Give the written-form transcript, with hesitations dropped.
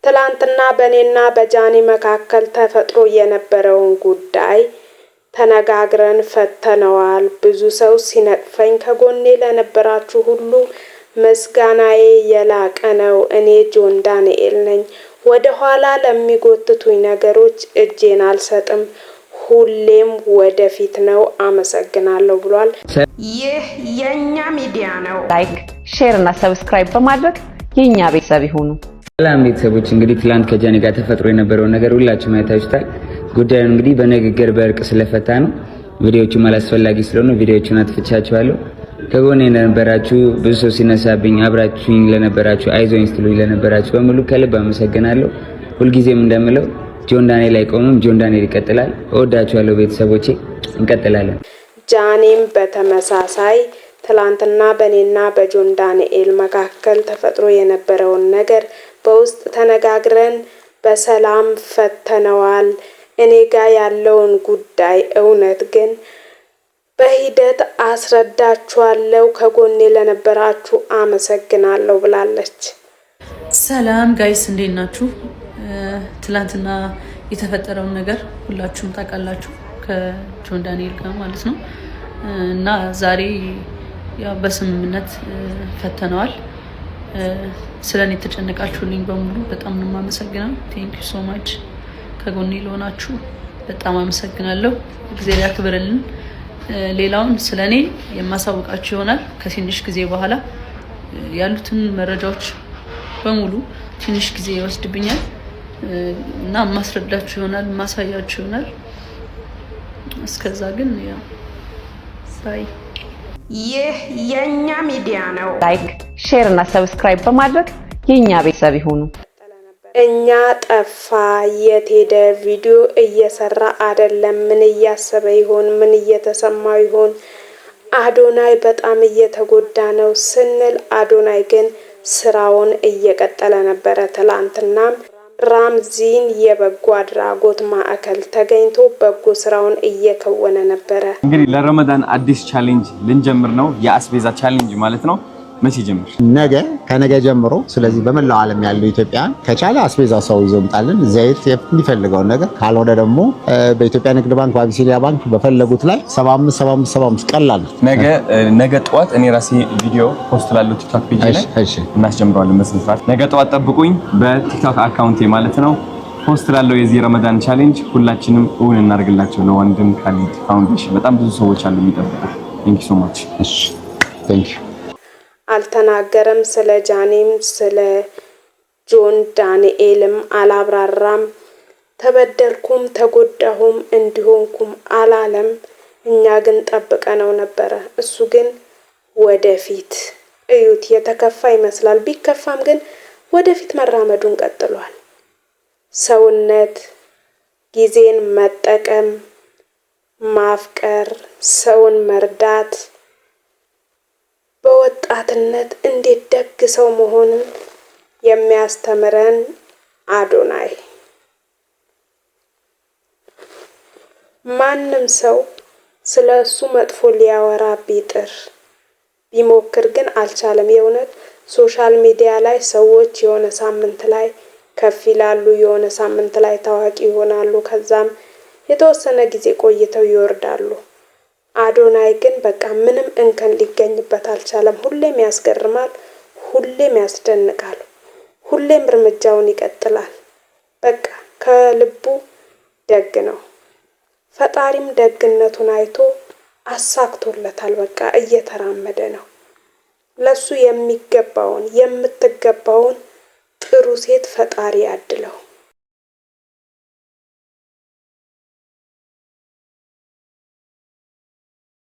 ትላንትና በኔና በጃኒ መካከል ተፈጥሮ የነበረውን ጉዳይ ተነጋግረን ፈተነዋል። ብዙ ሰው ሲነቅፈኝ ከጎኔ ለነበራችሁ ሁሉ ምስጋናዬ የላቀ ነው። እኔ ጆን ዳንኤል ነኝ። ወደ ኋላ ለሚጎትቱኝ ነገሮች እጄን አልሰጥም። ሁሌም ወደፊት ነው። አመሰግናለሁ ብሏል። ይህ የኛ ሚዲያ ነው። ላይክ፣ ሼር እና ሰብስክራይብ በማድረግ የኛ ቤተሰብ ይሁኑ። ሰላም ቤተሰቦች፣ እንግዲህ ትላንት ከጃኒ ጋር ተፈጥሮ የነበረው ነገር ሁላችሁም አይታችሁታል። ጉዳዩን እንግዲህ በንግግር በእርቅ ስለፈታ ነው። ቪዲዮዎቹም አላስፈላጊ ስለሆነ ቪዲዮዎቹን አጥፍቻችኋለሁ። ከጎኔ ለነበራችሁ ብዙ ሰው ሲነሳብኝ አብራችሁኝ ለነበራችሁ አይዞኝ ስትሉኝ ለነበራችሁ በሙሉ ከልብ አመሰግናለሁ። ሁልጊዜም እንደምለው ጆን ዳንኤል አይቆምም፣ ጆን ዳንኤል ይቀጥላል። እወዳችኋለሁ ቤተሰቦቼ፣ እንቀጥላለን። ጃኒም በተመሳሳይ ትላንትና በኔና በጆን ዳንኤል መካከል ተፈጥሮ የነበረውን ነገር በውስጥ ተነጋግረን በሰላም ፈተነዋል። እኔ ጋር ያለውን ጉዳይ እውነት ግን በሂደት አስረዳችኋለሁ። ከጎኔ ለነበራችሁ አመሰግናለሁ ብላለች። ሰላም ጋይስ፣ እንዴት ናችሁ? ትላንትና የተፈጠረውን ነገር ሁላችሁም ታውቃላችሁ፣ ከጆን ዳንኤል ጋር ማለት ነው። እና ዛሬ ያው በስምምነት ፈተነዋል። ስለኔ የተጨነቃችሁልኝ በሙሉ በጣም ነው የማመሰግነው። ቴንክ ዩ ሶ ማች። ከጎኔ ለሆናችሁ በጣም አመሰግናለሁ። እግዚአብሔር ያክብርልን። ሌላውን ስለኔ የማሳውቃችሁ ይሆናል ከትንሽ ጊዜ በኋላ። ያሉትን መረጃዎች በሙሉ ትንሽ ጊዜ ይወስድብኛል እና ማስረዳችሁ ይሆናል፣ ማሳያችሁ ይሆናል። እስከዛ ግን ያው ሳይ ይህ የኛ ሚዲያ ነው። ላይክ፣ ሼር እና ሰብስክራይብ በማድረግ የኛ ቤተሰብ ይሁኑ። እኛ ጠፋ የት ሄደ? ቪዲዮ እየሰራ አይደለም። ምን እያሰበ ይሆን? ምን እየተሰማው ይሆን? አዶናይ በጣም እየተጎዳ ነው ስንል አዶናይ ግን ስራውን እየቀጠለ ነበረ። ትላንትናም ራምዚን የበጎ አድራጎት ማዕከል ተገኝቶ በጎ ስራውን እየከወነ ነበረ። እንግዲህ ለረመዳን አዲስ ቻሌንጅ ልንጀምር ነው። የአስቤዛ ቻሌንጅ ማለት ነው። መቼ ጀምር? ነገ፣ ከነገ ጀምሮ። ስለዚህ በመላው ዓለም ያለው ኢትዮጵያን ከቻለ አስቤዛ ሰው ይዞ ይምጣልን፣ ዘይት የሚፈልገውን ነገር፣ ካልሆነ ደግሞ በኢትዮጵያ ንግድ ባንክ፣ በአቢሲኒያ ባንክ በፈለጉት ላይ 75 ቀላል። ነገ ጠዋት እኔ ራሴ ቪዲዮ ፖስት ላለው ቲክቶክ ፔጅ ላይ እናስጀምረዋለን በስንት ሰዓት። ነገ ጠዋት ጠብቁኝ በቲክቶክ አካውንቴ ማለት ነው። ፖስት ላለው የዚህ ረመዳን ቻሌንጅ ሁላችንም እውን እናደርግላቸው። ለወንድም ካሊድ ፋውንዴሽን በጣም ብዙ ሰዎች አሉ የሚጠብቁ። ቴንክ ዩ ሶ ማች። እሺ ቴንክ ዩ። አልተናገረም። ስለ ጃኒም ስለ ጆን ዳንኤልም አላብራራም። ተበደልኩም ተጎዳሁም እንዲሆንኩም አላለም። እኛ ግን ጠብቀነው ነበረ። እሱ ግን ወደፊት እዩት፣ የተከፋ ይመስላል። ቢከፋም ግን ወደፊት መራመዱን ቀጥሏል። ሰውነት፣ ጊዜን መጠቀም፣ ማፍቀር፣ ሰውን መርዳት፣ በወጣትነት እንዴት ደግ ሰው መሆንን የሚያስተምረን አዶናይ። ማንም ሰው ስለ እሱ መጥፎ ሊያወራ ቢሞክር ግን አልቻለም። የእውነት ሶሻል ሚዲያ ላይ ሰዎች የሆነ ሳምንት ላይ ከፍ ይላሉ፣ የሆነ ሳምንት ላይ ታዋቂ ይሆናሉ፣ ከዛም የተወሰነ ጊዜ ቆይተው ይወርዳሉ። አዶናይ ግን በቃ ምንም እንከን ሊገኝበት አልቻለም። ሁሌም ያስገርማል፣ ሁሌም ያስደንቃል፣ ሁሌም እርምጃውን ይቀጥላል። በቃ ከልቡ ደግ ነው። ፈጣሪም ደግነቱን አይቶ አሳክቶለታል። በቃ እየተራመደ ነው። ለሱ የሚገባውን የምትገባውን ጥሩ ሴት ፈጣሪ ያድለው።